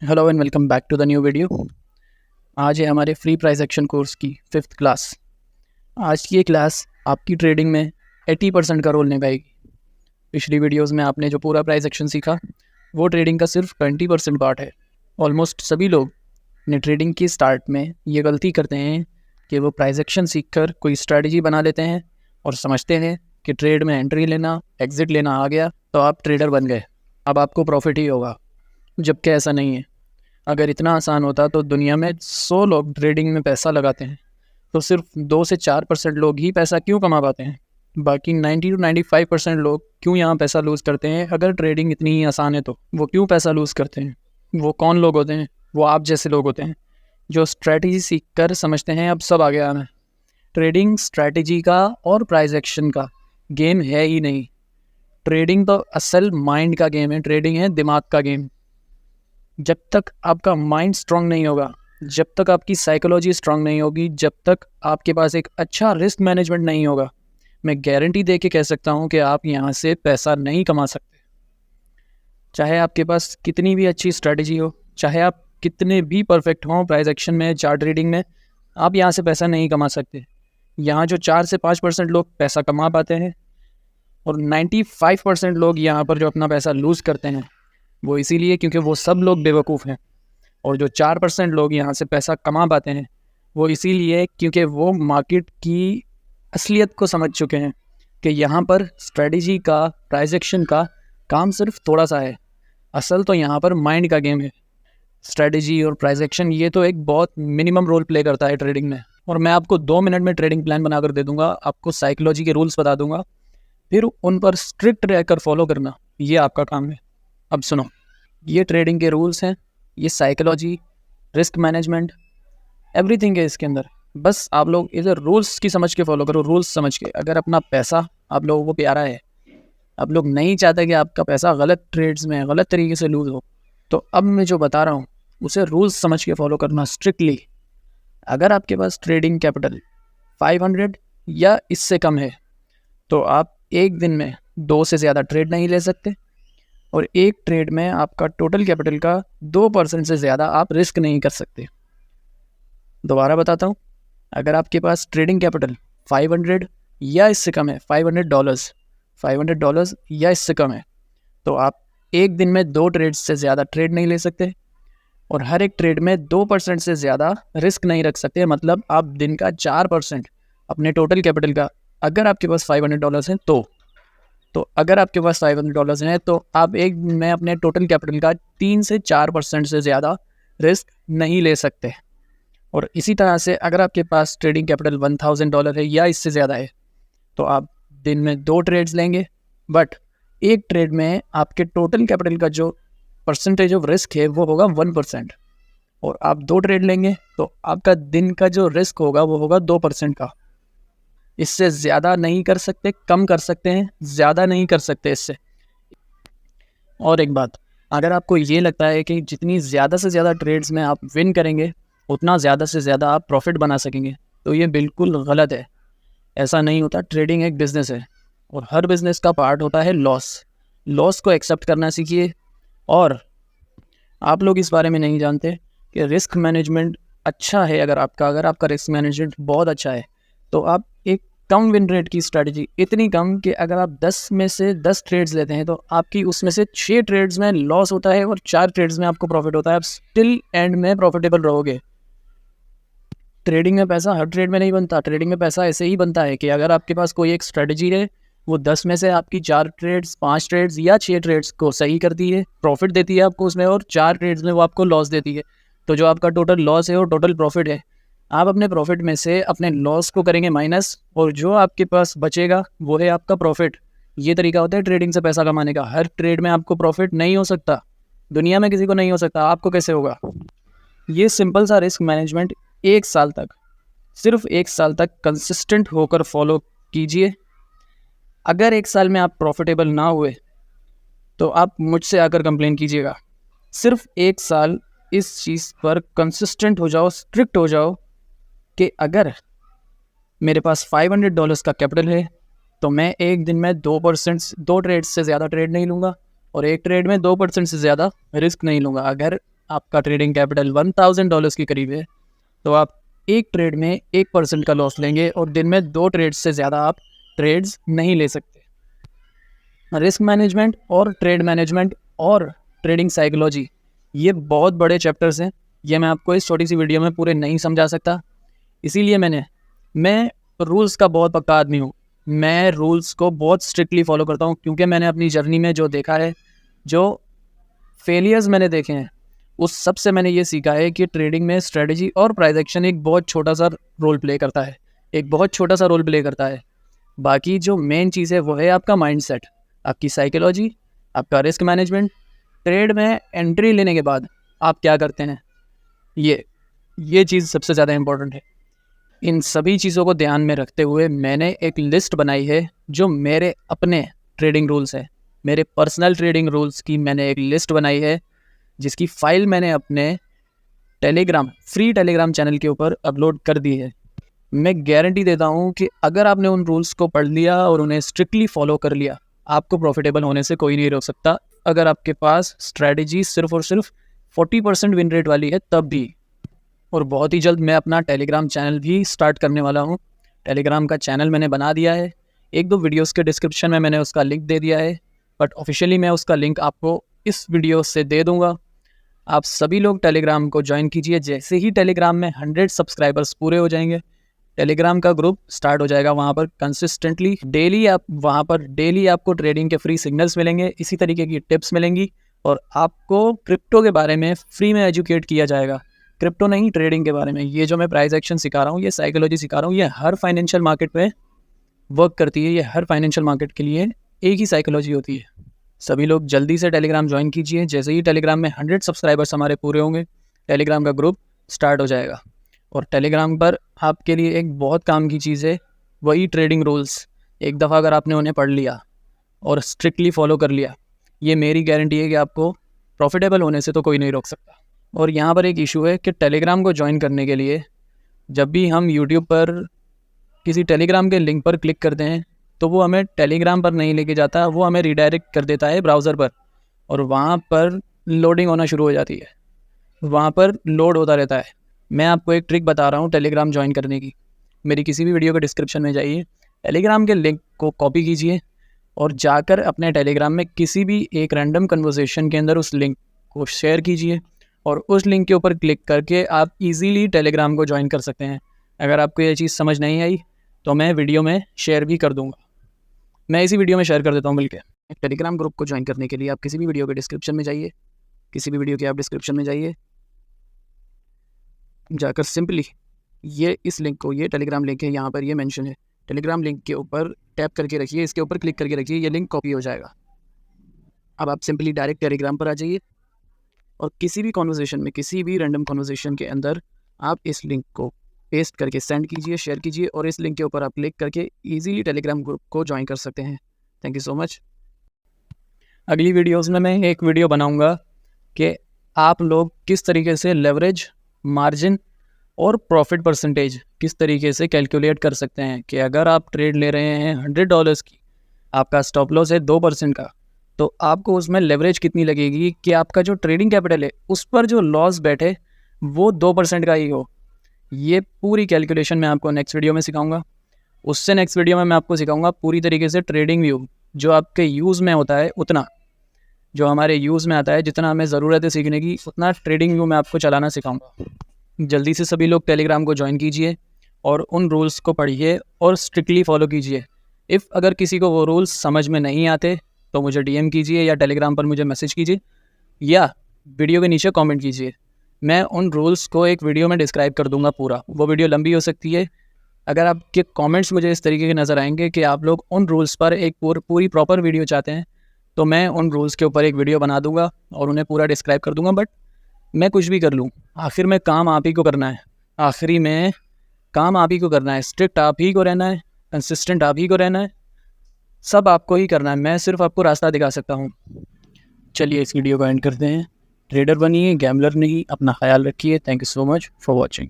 Hello and welcome back to the new video. आज है हमारे फ्री प्राइस एक्शन कोर्स की 5th क्लास। आज की ये क्लास आपकी ट्रेडिंग में 80% का रोल निभाएगी। पिछली वीडियोस में आपने जो पूरा प्राइस एक्शन सीखा वो ट्रेडिंग का सिर्फ 20% पार्ट है। ऑलमोस्ट सभी लोग अपने ट्रेडिंग की स्टार्ट में ये गलती करते हैं कि वो प्राइस एक्शन सीख कर कोई स्ट्रैटेजी बना लेते हैं और समझते हैं कि ट्रेड में एंट्री लेना एग्ज़िट लेना आ गया तो आप ट्रेडर बन गए, अब आपको प्रॉफिट ही होगा, जबकि ऐसा नहीं है। अगर इतना आसान होता तो दुनिया में 100 लोग ट्रेडिंग में पैसा लगाते हैं तो सिर्फ 2 से 4% लोग ही पैसा क्यों कमा पाते हैं? बाकी 90 to 95% लोग क्यों यहाँ पैसा लूज़ करते हैं? अगर ट्रेडिंग इतनी ही आसान है तो वो क्यों पैसा लूज़ करते हैं? वो कौन लोग होते हैं? वो आप जैसे लोग होते हैं जो स्ट्रैटेजी सीख कर समझते हैं अब सब आगे आना है। ट्रेडिंग स्ट्रैटेजी का और प्राइस एक्शन का गेम है ही नहीं। ट्रेडिंग तो असल माइंड का गेम है, ट्रेडिंग है दिमाग का गेम। जब तक आपका माइंड स्ट्रांग नहीं होगा, जब तक आपकी साइकोलॉजी स्ट्रांग नहीं होगी, जब तक आपके पास एक अच्छा रिस्क मैनेजमेंट नहीं होगा, मैं गारंटी दे के कह सकता हूँ कि आप यहाँ से पैसा नहीं कमा सकते। चाहे आपके पास कितनी भी अच्छी स्ट्रैटेजी हो, चाहे आप कितने भी परफेक्ट हों प्राइस एक्शन में, चार्ट रीडिंग में, आप यहाँ से पैसा नहीं कमा सकते। यहाँ जो 4 से 5% लोग पैसा कमा पाते हैं और 95% लोग यहाँ पर जो अपना पैसा लूज़ करते हैं वो इसीलिए क्योंकि वो सब लोग बेवकूफ़ हैं। और जो 4% लोग यहाँ से पैसा कमा पाते हैं वो इसीलिए क्योंकि वो मार्केट की असलियत को समझ चुके हैं कि यहाँ पर स्ट्रेटजी का, प्राइस एक्शन का काम सिर्फ थोड़ा सा है। असल तो यहाँ पर माइंड का गेम है। स्ट्रेटजी और प्राइस एक्शन ये तो एक बहुत मिनिमम रोल प्ले करता है ट्रेडिंग में। और मैं आपको 2 मिनट में ट्रेडिंग प्लान बनाकर दे दूँगा, आपको साइकोलॉजी के रूल्स बता दूँगा, फिर उन पर स्ट्रिक्ट रहकर फॉलो करना, ये आपका काम है। अब सुनो, ये ट्रेडिंग के रूल्स हैं, ये साइकोलॉजी, रिस्क मैनेजमेंट, एवरीथिंग है इसके अंदर। बस आप लोग इधर रूल्स की समझ के फॉलो करो, रूल्स समझ के। अगर अपना पैसा आप लोगों को प्यारा है, आप लोग नहीं चाहते कि आपका पैसा गलत ट्रेड्स में गलत तरीके से लूज़ हो, तो अब मैं जो बता रहा हूँ उसे रूल्स समझ के फॉलो करना स्ट्रिक्टली। अगर आपके पास ट्रेडिंग कैपिटल 500 या इससे कम है तो आप एक दिन में 2 से ज़्यादा ट्रेड नहीं ले सकते और एक ट्रेड में आपका टोटल कैपिटल का 2% से ज़्यादा आप रिस्क नहीं कर सकते। दोबारा बताता हूँ, अगर आपके पास ट्रेडिंग कैपिटल 500 या इससे कम है, $500 या इससे कम है, तो आप एक दिन में 2 ट्रेड्स से ज़्यादा ट्रेड नहीं ले सकते और हर एक ट्रेड में 2% से ज़्यादा रिस्क नहीं रख सकते। मतलब आप दिन का 4% अपने टोटल कैपिटल का, अगर आपके पास $500 हैं तो अगर आपके पास $500 हैं तो आप एक दिन में अपने टोटल कैपिटल का 3 से 4% से ज़्यादा रिस्क नहीं ले सकते। और इसी तरह से अगर आपके पास ट्रेडिंग कैपिटल $1000 है या इससे ज़्यादा है तो आप दिन में 2 ट्रेड्स लेंगे, बट एक ट्रेड में आपके टोटल कैपिटल का जो परसेंटेज ऑफ रिस्क है वो होगा 1%। और आप 2 ट्रेड लेंगे तो आपका दिन का जो रिस्क होगा वो होगा 2% का। इससे ज़्यादा नहीं कर सकते, कम कर सकते हैं, ज़्यादा नहीं कर सकते इससे। और एक बात, अगर आपको ये लगता है कि जितनी ज़्यादा से ज़्यादा ट्रेड्स में आप विन करेंगे उतना ज़्यादा से ज़्यादा आप प्रॉफिट बना सकेंगे, तो ये बिल्कुल गलत है। ऐसा नहीं होता। ट्रेडिंग एक बिज़नेस है और हर बिज़नेस का पार्ट होता है लॉस को एक्सेप्ट करना सीखिए। और आप लोग इस बारे में नहीं जानते कि रिस्क मैनेजमेंट अच्छा है। अगर आपका रिस्क मैनेजमेंट बहुत अच्छा है तो आप एक कम विन रेट की स्ट्रैटेजी, इतनी कम कि अगर आप 10 में से 10 ट्रेड्स लेते हैं तो आपकी उसमें से 6 ट्रेड्स में लॉस होता है और 4 ट्रेड्स में आपको प्रॉफिट होता है, आप स्टिल एंड में प्रॉफिटेबल रहोगे। ट्रेडिंग में पैसा हर ट्रेड में नहीं बनता। ट्रेडिंग में पैसा ऐसे ही बनता है कि अगर आपके पास कोई एक स्ट्रेटजी है, वो 10 में से आपकी 4 ट्रेड्स, 5 ट्रेड्स या 6 ट्रेड्स को सही करती है, प्रॉफिट देती है आपको उसमें, और 4 ट्रेड्स में वो आपको लॉस देती है, तो जो आपका टोटल लॉस है और टोटल प्रॉफिट है, आप अपने प्रॉफिट में से अपने लॉस को करेंगे माइनस और जो आपके पास बचेगा वो है आपका प्रॉफिट। ये तरीका होता है ट्रेडिंग से पैसा कमाने का। हर ट्रेड में आपको प्रॉफिट नहीं हो सकता, दुनिया में किसी को नहीं हो सकता, आपको कैसे होगा? ये सिंपल सा रिस्क मैनेजमेंट 1 साल तक, सिर्फ 1 साल तक कंसिस्टेंट होकर फॉलो कीजिए। अगर 1 साल में आप प्रॉफिटेबल ना हुए तो आप मुझसे आकर कंप्लेन कीजिएगा। सिर्फ 1 साल इस चीज़ पर कंसिस्टेंट हो जाओ, स्ट्रिक्ट हो जाओ कि अगर मेरे पास $500 का कैपिटल है तो मैं एक दिन में 2 ट्रेड से ज़्यादा ट्रेड नहीं लूँगा और एक ट्रेड में 2% से ज़्यादा रिस्क नहीं लूँगा। अगर आपका ट्रेडिंग कैपिटल $1000 के करीब है, तो आप एक ट्रेड में 1% का लॉस लेंगे और दिन में 2 ट्रेड्स से ज़्यादा आप ट्रेड्स नहीं ले सकते। रिस्क मैनेजमेंट और ट्रेड मैनेजमेंट और ट्रेडिंग साइकोलॉजी, ये बहुत बड़े चैप्टर्स हैं। ये मैं आपको इस छोटी सी वीडियो में पूरे नहीं समझा सकता, इसीलिए मैं रूल्स का बहुत पक्का आदमी हूँ। मैं रूल्स को बहुत स्ट्रिक्टली फॉलो करता हूँ, क्योंकि मैंने अपनी जर्नी में जो देखा है, जो फेलियर्स मैंने देखे हैं, उस सब से मैंने ये सीखा है कि ट्रेडिंग में स्ट्रेटजी और प्राइस एक्शन एक बहुत छोटा सा रोल प्ले करता है, एक बहुत छोटा सा रोल प्ले करता है। बाकी जो मेन चीज़ है वो है आपका माइंडसेट, आपकी साइकोलॉजी, आपका रिस्क मैनेजमेंट। ट्रेड में एंट्री लेने के बाद आप क्या करते हैं, ये चीज़ सबसे ज़्यादा इम्पोर्टेंट है। इन सभी चीज़ों को ध्यान में रखते हुए मैंने एक लिस्ट बनाई है, जो मेरे अपने ट्रेडिंग रूल्स है, मेरे पर्सनल ट्रेडिंग रूल्स की मैंने एक लिस्ट बनाई है, जिसकी फ़ाइल मैंने अपने फ्री टेलीग्राम चैनल के ऊपर अपलोड कर दी है। मैं गारंटी देता हूँ कि अगर आपने उन रूल्स को पढ़ लिया और उन्हें स्ट्रिक्टली फॉलो कर लिया, आपको प्रॉफिटेबल होने से कोई नहीं रोक सकता। अगर आपके पास स्ट्रैटेजी सिर्फ और सिर्फ 40% विन रेट वाली है तब भी। और बहुत ही जल्द मैं अपना टेलीग्राम चैनल भी स्टार्ट करने वाला हूँ। टेलीग्राम का चैनल मैंने बना दिया है, 1-2 वीडियोस के डिस्क्रिप्शन में मैंने उसका लिंक दे दिया है, बट ऑफिशियली मैं उसका लिंक आपको इस वीडियो से दे दूँगा। आप सभी लोग टेलीग्राम को ज्वाइन कीजिए। जैसे ही टेलीग्राम में 100 सब्सक्राइबर्स पूरे हो जाएंगे, टेलीग्राम का ग्रुप स्टार्ट हो जाएगा। वहाँ पर कंसिस्टेंटली डेली आपको ट्रेडिंग के फ्री सिग्नल्स मिलेंगे, इसी तरीके की टिप्स मिलेंगी, और आपको क्रिप्टो के बारे में फ्री में एजुकेट किया जाएगा। क्रिप्टो नहीं, ट्रेडिंग के बारे में। ये जो मैं प्राइस एक्शन सिखा रहा हूँ, ये साइकोलॉजी सिखा रहा हूँ, ये हर फाइनेंशियल मार्केट में वर्क करती है। ये हर फाइनेंशियल मार्केट के लिए एक ही साइकोलॉजी होती है। सभी लोग जल्दी से टेलीग्राम ज्वाइन कीजिए। जैसे ही टेलीग्राम में 100 सब्सक्राइबर्स हमारे पूरे होंगे, टेलीग्राम का ग्रुप स्टार्ट हो जाएगा। और टेलीग्राम पर आपके लिए एक बहुत काम की चीज़ है, वही ट्रेडिंग रूल्स। एक दफ़ा अगर आपने उन्हें पढ़ लिया और स्ट्रिक्टली फॉलो कर लिया, ये मेरी गारंटी है कि आपको प्रॉफिटेबल होने से तो कोई नहीं रोक सकता। और यहाँ पर एक इशू है कि टेलीग्राम को ज्वाइन करने के लिए जब भी हम यूट्यूब पर किसी टेलीग्राम के लिंक पर क्लिक करते हैं, तो वो हमें टेलीग्राम पर नहीं लेके जाता, वो हमें रिडायरेक्ट कर देता है ब्राउज़र पर, और वहाँ पर लोडिंग होना शुरू हो जाती है, वहाँ पर लोड होता रहता है। मैं आपको एक ट्रिक बता रहा हूँ टेलीग्राम ज्वाइन करने की। मेरी किसी भी वीडियो के डिस्क्रिप्शन में जाइए, टेलीग्राम के लिंक को कॉपी कीजिए और जाकर अपने टेलीग्राम में किसी भी एक रैंडम कन्वर्सेशन के अंदर उस लिंक को शेयर कीजिए, और उस लिंक के ऊपर क्लिक करके आप इजीली टेलीग्राम को ज्वाइन कर सकते हैं। अगर आपको ये चीज़ समझ नहीं आई तो मैं वीडियो में शेयर भी कर दूँगा, मैं इसी वीडियो में शेयर कर देता हूँ मिलके। टेलीग्राम ग्रुप को ज्वाइन करने के लिए आप किसी भी वीडियो के डिस्क्रिप्शन में जाइए, किसी भी वीडियो के आप डिस्क्रिप्शन में जाइए, जाकर सिंपली इस लिंक को, ये टेलीग्राम लिंक है, यहाँ पर ये मेंशन है, टेलीग्राम लिंक के ऊपर टैप करके रखिए, इसके ऊपर क्लिक करके रखिए, ये लिंक कॉपी हो जाएगा। अब आप सिंपली डायरेक्ट टेलीग्राम पर आ जाइए और किसी भी कॉन्वर्सेशन में, किसी भी रैंडम कॉन्वर्सेशन के अंदर आप इस लिंक को पेस्ट करके सेंड कीजिए, शेयर कीजिए, और इस लिंक के ऊपर आप क्लिक करके इजीली टेलीग्राम ग्रुप को ज्वाइन कर सकते हैं। Thank you so much. अगली वीडियोस में मैं एक वीडियो बनाऊंगा कि आप लोग किस तरीके से लेवरेज, मार्जिन और प्रॉफिट परसेंटेज किस तरीके से कैलकुलेट कर सकते हैं। कि अगर आप ट्रेड ले रहे हैं $100 की, आपका स्टॉप लॉस है 2% का, तो आपको उसमें लेवरेज कितनी लगेगी कि आपका जो ट्रेडिंग कैपिटल है उस पर जो लॉस बैठे वो 2% का ही हो। ये पूरी कैलकुलेशन मैं आपको नेक्स्ट वीडियो में सिखाऊंगा। उससे नेक्स्ट वीडियो में मैं आपको सिखाऊंगा पूरी तरीके से ट्रेडिंग व्यू, जो आपके यूज़ में होता है उतना, जो हमारे यूज़ में आता है, जितना हमें ज़रूरत है सीखने की, उतना ट्रेडिंग व्यू मैं आपको चलाना सिखाऊंगा। जल्दी से सभी लोग टेलीग्राम को ज्वाइन कीजिए और उन रूल्स को पढ़िए और स्ट्रिक्टली फॉलो कीजिए। अगर किसी को वो रूल्स समझ में नहीं आते तो मुझे DM कीजिए या टेलीग्राम पर मुझे मैसेज कीजिए या वीडियो के नीचे कमेंट कीजिए। मैं उन रूल्स को एक वीडियो में डिस्क्राइब कर दूंगा पूरा। वो वीडियो लंबी हो सकती है। अगर आपके कमेंट्स मुझे इस तरीके के नज़र आएंगे कि आप लोग उन रूल्स पर एक पूरी प्रॉपर वीडियो चाहते हैं, तो मैं उन रूल्स के ऊपर एक वीडियो बना दूंगा और उन्हें पूरा डिस्क्राइब कर दूंगा। बट मैं कुछ भी कर लूँ, आखिर में काम आप ही को करना है। आखिरी में काम आप ही को करना है, स्ट्रिक्ट आप ही को रहना है, कंसिस्टेंट आप ही को रहना है, सब आपको ही करना है। मैं सिर्फ आपको रास्ता दिखा सकता हूँ। चलिए इस वीडियो को एंड करते हैं। ट्रेडर बनिए, गैम्बलर नहीं। अपना ख्याल रखिए। Thank you so much for watching.